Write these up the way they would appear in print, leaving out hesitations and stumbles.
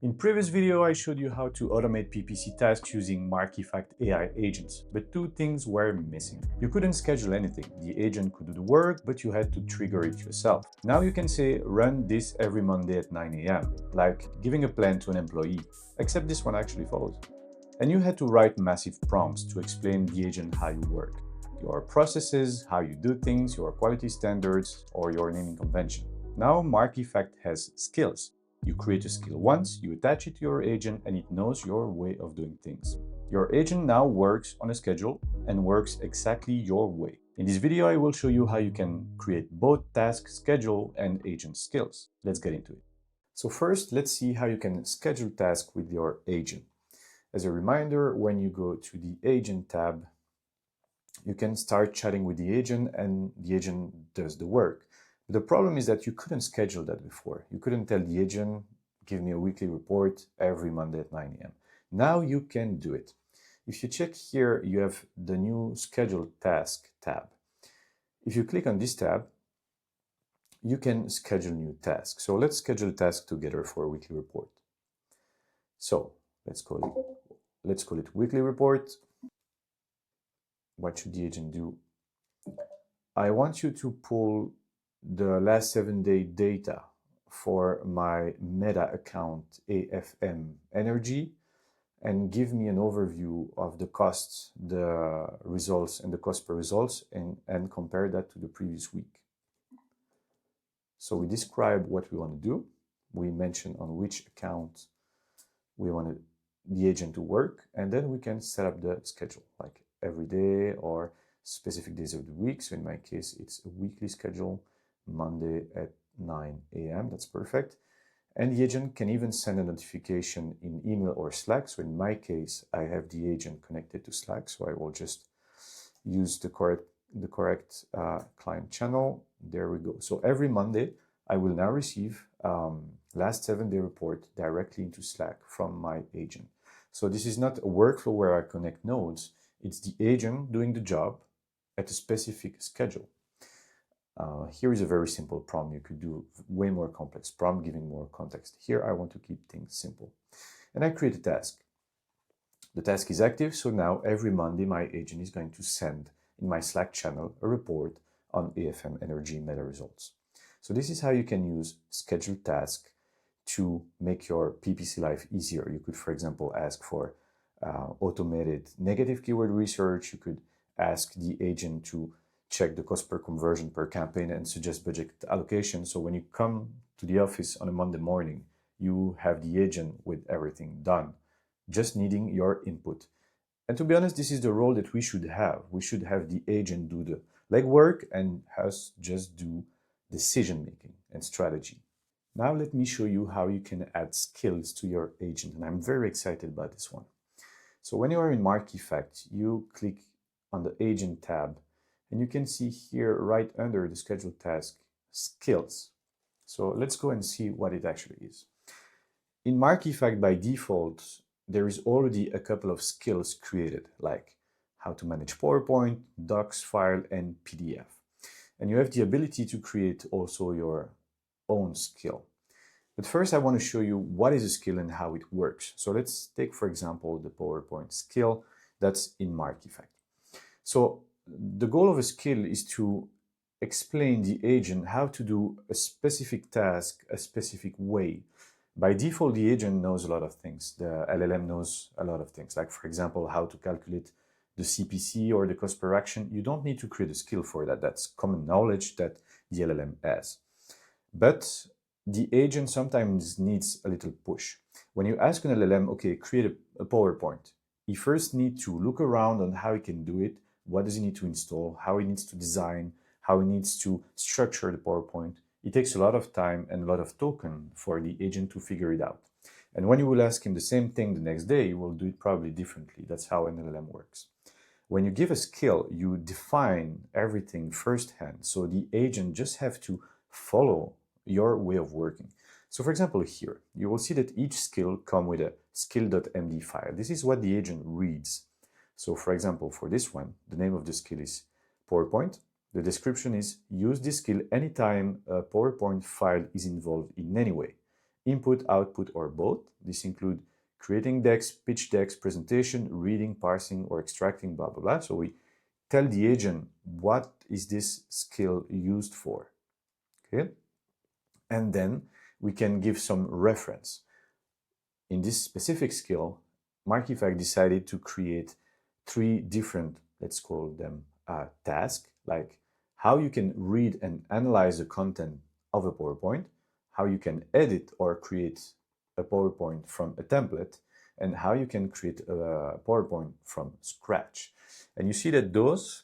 In previous video, I showed you how to automate PPC tasks using Markifact AI agents, but two things were missing. You couldn't schedule anything. The agent could do the work, but you had to trigger it yourself. Now you can say, run this every Monday at 9 a.m., like giving a plan to an employee, except this one actually follows. And you had to write massive prompts to explain the agent how you work, your processes, how you do things, your quality standards, or your naming convention. Now Markifact has skills. You create a skill once, you attach it to your agent, and it knows your way of doing things. Your agent now works on a schedule and works exactly your way. In this video, I will show you how you can create both task schedule and agent skills. Let's get into it. So first, let's see how you can schedule tasks with your agent. As a reminder, when you go to the agent tab, you can start chatting with the agent and the agent does the work. The problem is that you couldn't schedule that before. You couldn't tell the agent, give me a weekly report every Monday at 9 a.m. Now you can do it. If you check here, you have the new schedule task tab. If you click on this tab, you can schedule new tasks. So let's schedule a task together for a weekly report. So let's call it weekly report. What should the agent do? I want you to pull the last 7-day data for my meta account AFM Energy and give me an overview of the costs, the results, and the cost per results, and compare that to the previous week. So we describe what we want to do. We mention on which account we want the agent to work, and then we can set up the schedule, like every day or specific days of the week. So in my case, it's a weekly schedule, Monday at 9 a.m. That's perfect. And the agent can even send a notification in email or Slack. So in my case, I have the agent connected to Slack. So I will just use the correct client channel. There we go. So every Monday, I will now receive last 7-day report directly into Slack from my agent. So this is not a workflow where I connect nodes. It's the agent doing the job at a specific schedule. Here is a very simple prompt. You could do way more complex prompt, giving more context. Here, I want to keep things simple. And I create a task. The task is active, so now every Monday, my agent is going to send in my Slack channel a report on AFM Energy meta results. So this is how you can use scheduled task to make your PPC life easier. You could, for example, ask for automated negative keyword research. You could ask the agent to check the cost per conversion per campaign and suggest budget allocation. So when you come to the office on a Monday morning, you have the agent with everything done, just needing your input. And to be honest, this is the role that we should have. We should have the agent do the legwork and us just do decision making and strategy. Now let me show you how you can add skills to your agent. And I'm very excited about this one. So when you are in Markifact, you click on the agent tab, and you can see here right under the scheduled task, skills. So let's go and see what it actually is. In Markifact, by default, there is already a couple of skills created, like how to manage PowerPoint, Docs file, and PDF. And you have the ability to create also your own skill. But first, I want to show you what is a skill and how it works. So let's take, for example, the PowerPoint skill that's in Markifact. So the goal of a skill is to explain the agent how to do a specific task a specific way. By default, the agent knows a lot of things. The LLM knows a lot of things, like, for example, how to calculate the CPC or the cost per action. You don't need to create a skill for that. That's common knowledge that the LLM has. But the agent sometimes needs a little push. When you ask an LLM, okay, create a PowerPoint, he first needs to look around on how he can do it. What does he need to install, how he needs to design, how he needs to structure the PowerPoint. It takes a lot of time and a lot of token for the agent to figure it out. And when you will ask him the same thing the next day, he will do it probably differently. That's how an LLM works. When you give a skill, you define everything firsthand. So the agent just have to follow your way of working. So for example, here, you will see that each skill comes with a skill.md file. This is what the agent reads. So for example, for this one, the name of the skill is PowerPoint. The description is use this skill anytime a PowerPoint file is involved in any way. input, output, or both. This includes creating decks, pitch decks, presentation, reading, parsing, or extracting, blah, blah, blah. So we tell the agent what is this skill used for, okay? And then we can give some reference. In this specific skill, Markifact decided to create 3 different, let's call them tasks, like how you can read and analyze the content of a PowerPoint, how you can edit or create a PowerPoint from a template, and how you can create a PowerPoint from scratch. And you see that those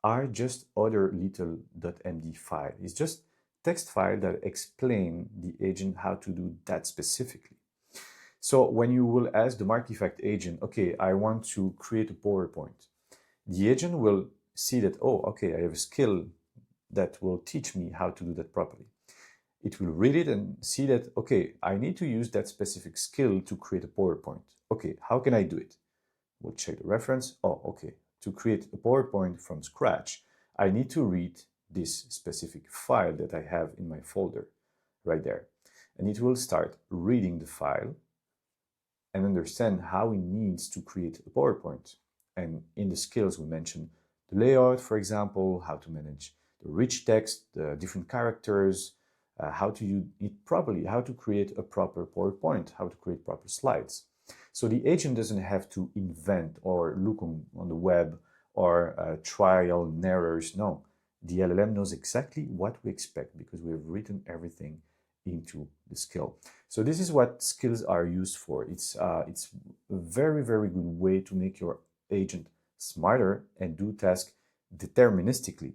are just other little .md file. It's just text file that explain the agent how to do that specifically. So when you will ask the Markifact agent, okay, I want to create a PowerPoint, the agent will see that, oh, okay, I have a skill that will teach me how to do that properly. It will read it and see that, okay, I need to use that specific skill to create a PowerPoint. Okay, how can I do it? We'll check the reference. Oh, okay, to create a PowerPoint from scratch, I need to read this specific file that I have in my folder right there. And it will start reading the file and understand how it needs to create a PowerPoint. And in the skills, we mentioned the layout, for example, how to manage the rich text, the different characters, how to use it properly, how to create a proper PowerPoint, how to create proper slides. So the agent doesn't have to invent or look on the web or trial and errors. No, the LLM knows exactly what we expect because we have written everything into the skill. So this is what skills are used for. It's a very, very good way to make your agent smarter and do tasks deterministically.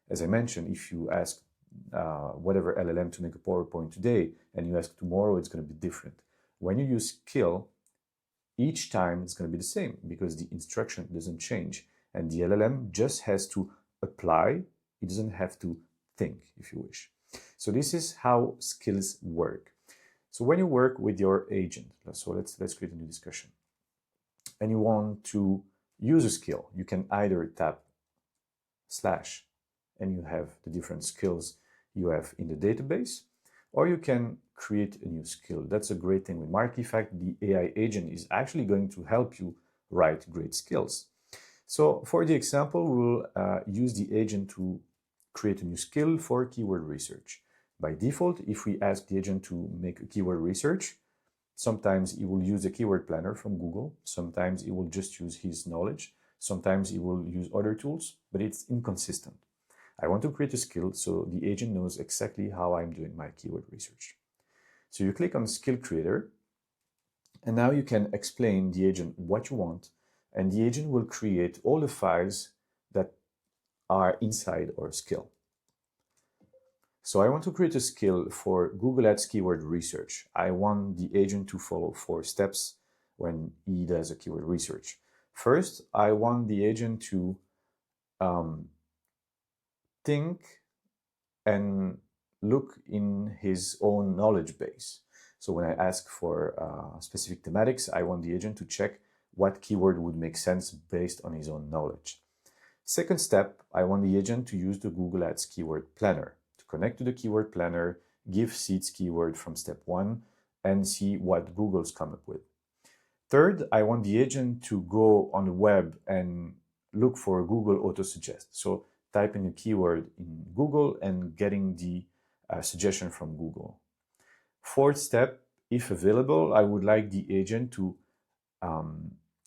As I mentioned, if you ask whatever LLM to make a PowerPoint today and you ask tomorrow, it's going to be different. When you use skill, each time it's going to be the same because the instruction doesn't change and the LLM just has to apply. It doesn't have to think, if you wish. So this is how skills work. So when you work with your agent, so let's create a new discussion, and you want to use a skill, you can either tap slash and you have the different skills you have in the database, or you can create a new skill. That's a great thing with Markifact. The AI agent is actually going to help you write great skills. So for the example, we'll use the agent to create a new skill for keyword research. By default, if we ask the agent to make a keyword research, sometimes he will use a keyword planner from Google. Sometimes he will just use his knowledge. Sometimes he will use other tools, but it's inconsistent. I want to create a skill so the agent knows exactly how I'm doing my keyword research. So you click on Skill Creator, and now you can explain the agent what you want, and the agent will create all the files that are inside our skill. So I want to create a skill for Google Ads keyword research. I want the agent to follow 4 steps when he does a keyword research. First, I want the agent to think and look in his own knowledge base. So when I ask for specific thematics, I want the agent to check what keyword would make sense based on his own knowledge. Second step, I want the agent to use the Google Ads keyword planner to connect to the keyword planner, give seeds keyword from step 1, and see what Google's come up with. Third, I want the agent to go on the web and look for Google auto-suggest. So type in a keyword in Google and getting the suggestion from Google. Fourth step, if available, I would like the agent to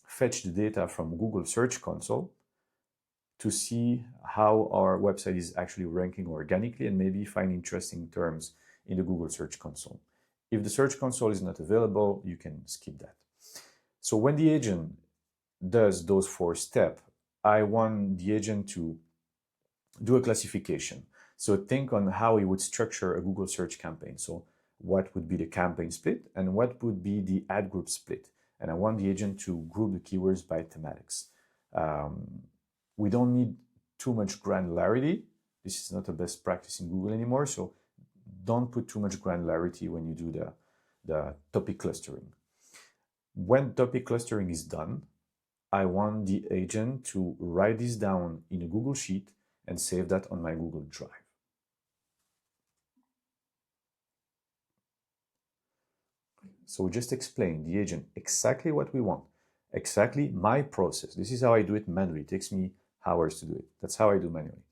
fetch the data from Google Search Console to see how our website is actually ranking organically and maybe find interesting terms in the Google Search Console. If the Search Console is not available, you can skip that. So when the agent does those 4 steps, I want the agent to do a classification. So think on how he would structure a Google search campaign. So what would be the campaign split and what would be the ad group split? And I want the agent to group the keywords by thematics. We don't need too much granularity. This is not a best practice in Google anymore. So don't put too much granularity when you do the topic clustering. When topic clustering is done, I want the agent to write this down in a Google Sheet and save that on my Google Drive. So we just explain the agent exactly what we want, exactly my process. This is how I do it manually. It takes me hours to do it. That's how I do manually.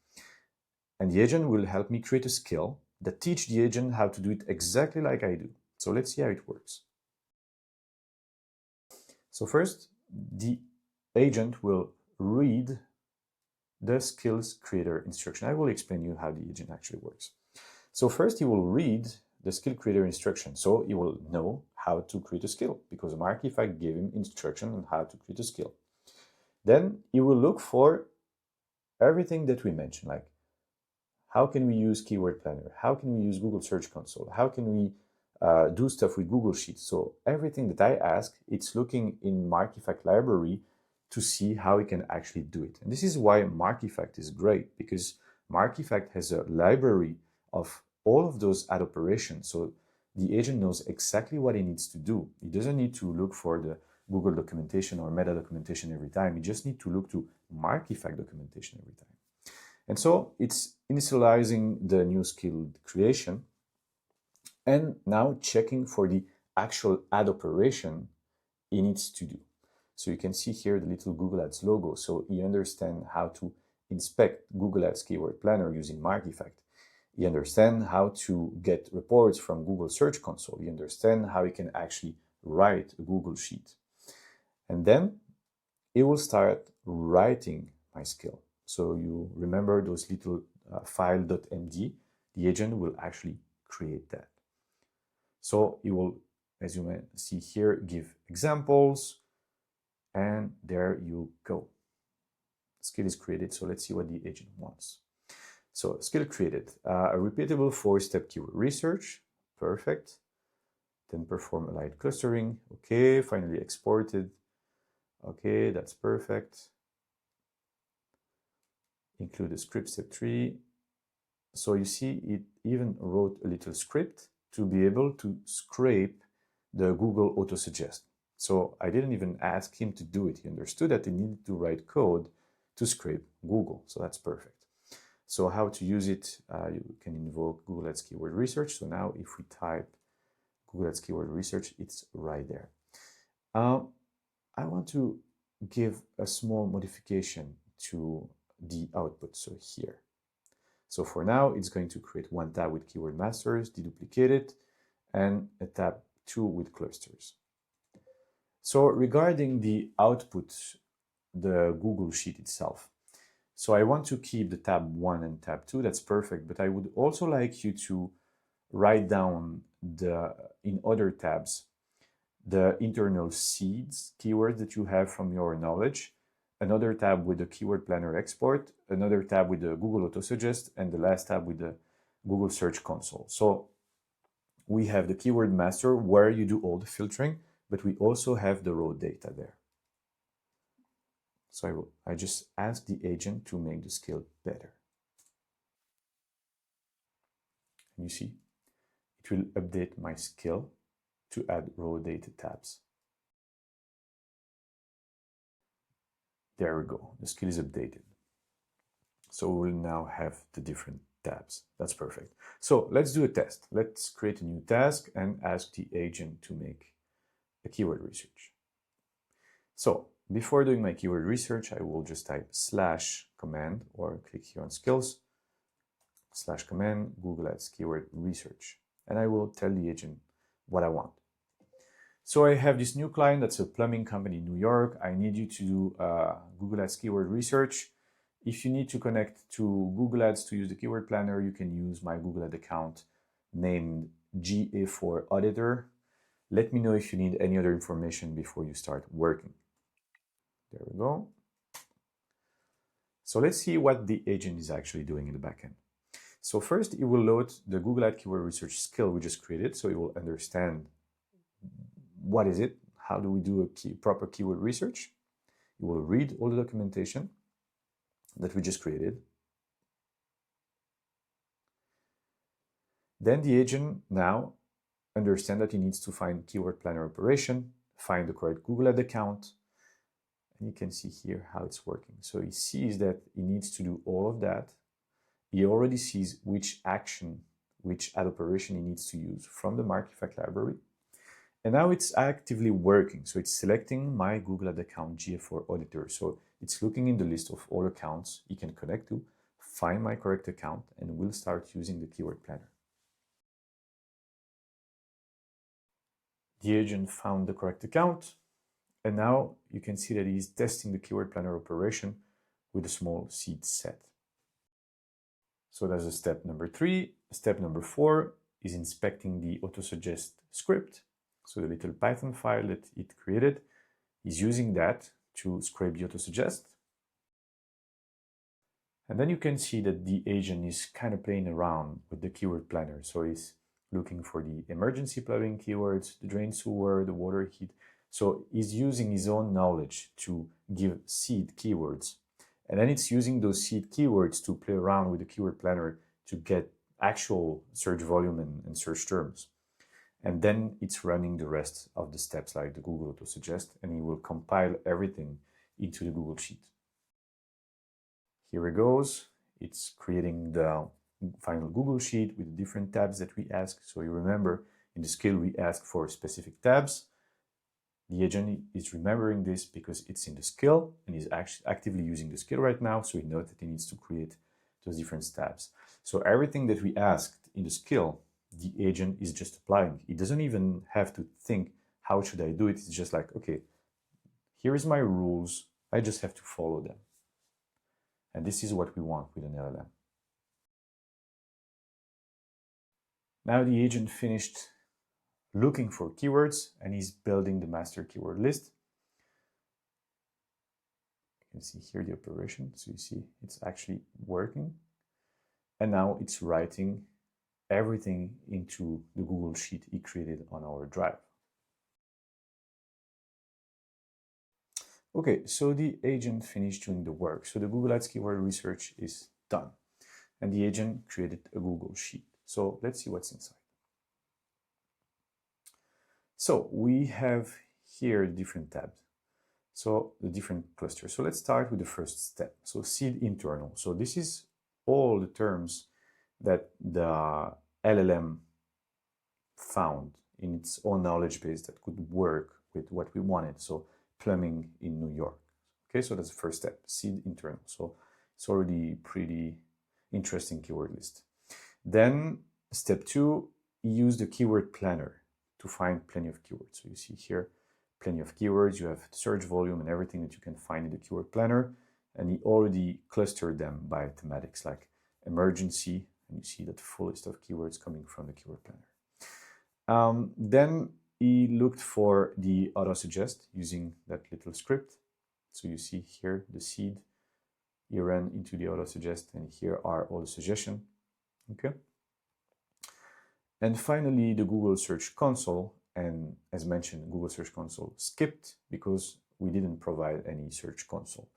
And the agent will help me create a skill that teach the agent how to do it exactly like I do. So let's see how it works. So first, the agent will read the skills creator instruction. I will explain you how the agent actually works. So first he will read the skill creator instruction. So he will know how to create a skill because Markifact gave him instruction on how to create a skill. Then he will look for everything that we mentioned, like how can we use Keyword Planner? How can we use Google Search Console? How can we do stuff with Google Sheets? So everything that I ask, it's looking in Markifact library to see how we can actually do it. And this is why Markifact is great, because Markifact has a library of all of those ad operations. So the agent knows exactly what he needs to do. He doesn't need to look for the Google documentation or meta documentation every time. He just needs to look to Markifact documentation every time. And so it's initializing the new skill creation and now checking for the actual ad operation he needs to do. So you can see here the little Google Ads logo. So he understands how to inspect Google Ads Keyword Planner using Markifact. He understands how to get reports from Google Search Console. He understands how he can actually write a Google Sheet. And then he will start writing my skill. So you remember those little file.md, the agent will actually create that. So it will, as you may see here, give examples, and there you go. Skill is created, so let's see what the agent wants. So skill created, a repeatable 4-step keyword research, perfect. Then perform a light clustering, okay, finally exported, okay, that's perfect. Include a script step 3. So you see it even wrote a little script to be able to scrape the Google auto-suggest. So I didn't even ask him to do it. He understood that he needed to write code to scrape Google. So that's perfect. So how to use it, you can invoke Google Ads Keyword Research. So now if we type Google Ads Keyword Research, it's right there. I want to give a small modification to the output, so here. So for now, it's going to create one tab with keyword masters, deduplicate it, and a tab 2 with clusters. So regarding the output, the Google Sheet itself, so I want to keep the tab 1 and tab 2, that's perfect, but I would also like you to write down in other tabs the internal seeds keywords that you have from your knowledge, another tab with the Keyword Planner export, another tab with the Google Autosuggest, and the last tab with the Google Search Console. So we have the Keyword Master where you do all the filtering, but we also have the raw data there. So I just ask the agent to make the skill better. And you see, it will update my skill to add raw data tabs. There we go, the skill is updated. So we'll now have the different tabs. That's perfect. So let's do a test. Let's create a new task and ask the agent to make a keyword research. So before doing my keyword research, I will just type /command or click here on skills, /command Google Ads keyword research. And I will tell the agent what I want. So I have this new client that's a plumbing company in New York. I need you to do Google Ads keyword research. If you need to connect to Google Ads to use the keyword planner, you can use my Google Ads account named GA4 Auditor. Let me know if you need any other information before you start working. There we go. So let's see what the agent is actually doing in the backend. So first, it will load the Google Ads keyword research skill we just created, so it will understand what is it, how do we do a proper keyword research. It will read all the documentation that we just created. Then the agent now understands that he needs to find keyword planner operation, find the correct Google Ad account, and you can see here how it's working. So he sees that he needs to do all of that. He already sees which action, which ad operation he needs to use from the Markifact library. And now it's actively working. So it's selecting my Google Ad account GA4 auditor. So it's looking in the list of all accounts it can connect to, find my correct account, and will start using the keyword planner. The agent found the correct account, and now you can see that he's testing the keyword planner operation with a small seed set. So that's a step number 3. Step number 4 is inspecting the autosuggest script. So the little Python file that it created is using that to scrape the autosuggest. And then you can see that the agent is kind of playing around with the keyword planner. So he's looking for the emergency plumbing keywords, the drain sewer, the water heat. So he's using his own knowledge to give seed keywords. And then it's using those seed keywords to play around with the keyword planner to get actual search volume and search terms. And then it's running the rest of the steps like the Google autosuggest, and it will compile everything into the Google Sheet. Here it goes. It's creating the final Google Sheet with the different tabs that we ask. So you remember in the skill we ask for specific tabs. The agent is remembering this because it's in the skill and is actually actively using the skill right now. So he knows that he needs to create those different tabs. So everything that we asked in the skill, the agent is just applying. It doesn't even have to think, how should I do it? It's just like, okay, here is my rules. I just have to follow them. And this is what we want with an LLM. Now the agent finished looking for keywords and he's building the master keyword list. You can see here the operation. So you see it's actually working. And now it's writing everything into the Google Sheet he created on our drive. Okay, so the agent finished doing the work. So the Google Ads keyword research is done. And the agent created a Google Sheet. So let's see what's inside. So we have here different tabs. So the different clusters. So let's start with the first step. So seed internal. So this is all the terms that the LLM found in its own knowledge base that could work with what we wanted. So plumbing in New York. Okay, so that's the first step, seed internal. So it's already pretty interesting keyword list. Then step 2, use the keyword planner to find plenty of keywords. So you see here, plenty of keywords. You have search volume and everything that you can find in the keyword planner. And he already clustered them by thematics like emergency. And you see that full list of keywords coming from the keyword planner. Then he looked for the autosuggest using that little script. So you see here the seed. He ran into the autosuggest, and here are all the suggestions. Okay. And finally, the Google Search Console. And as mentioned, Google Search Console skipped because we didn't provide any Search Console.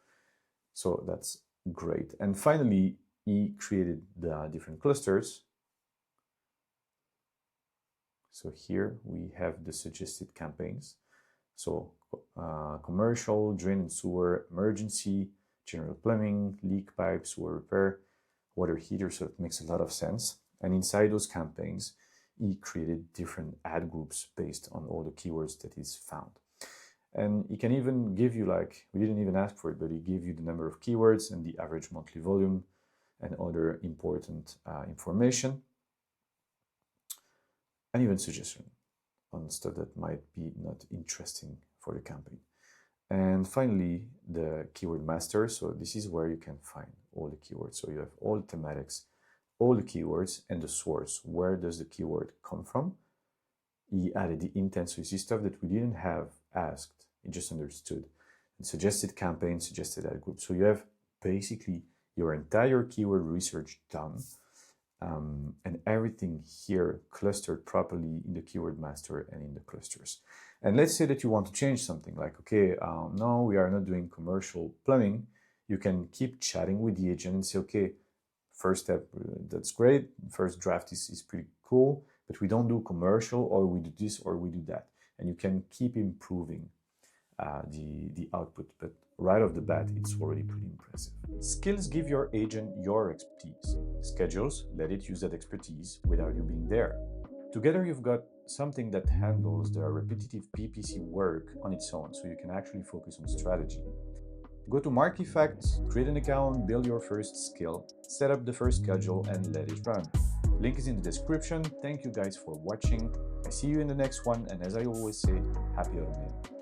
So that's great. And finally, he created the different clusters. So here we have the suggested campaigns. So commercial, drain and sewer, emergency, general plumbing, leak pipe, sewer repair, water heater. So it makes a lot of sense. And inside those campaigns, he created different ad groups based on all the keywords that he's found. And he can even give you, like, we didn't even ask for it, but he gave you the number of keywords and the average monthly volume and other important information. And even suggestion on stuff that might be not interesting for the campaign. And finally, the keyword master. So this is where you can find all the keywords. So you have all the thematics, all the keywords, and the source. Where does the keyword come from? He added the intent, so you see stuff that we didn't have asked, he just understood. And suggested campaign, suggested ad group. So you have basically your entire keyword research done. And everything here clustered properly in the keyword master and in the clusters. And let's say that you want to change something like, okay, no, we are not doing commercial plumbing. You can keep chatting with the agent and say, okay, first step, that's great. First draft is pretty cool, but we don't do commercial, or we do this, or we do that. And you can keep improving the output, but right off the bat, it's already pretty impressive. Skills give your agent your expertise. Schedules let it use that expertise without you being there. Together, you've got something that handles the repetitive PPC work on its own, so you can actually focus on strategy. Go to Markifact, create an account, build your first skill, set up the first schedule, and let it run. Link is in the description. Thank you guys for watching. I see you in the next one, and as I always say, happy automating.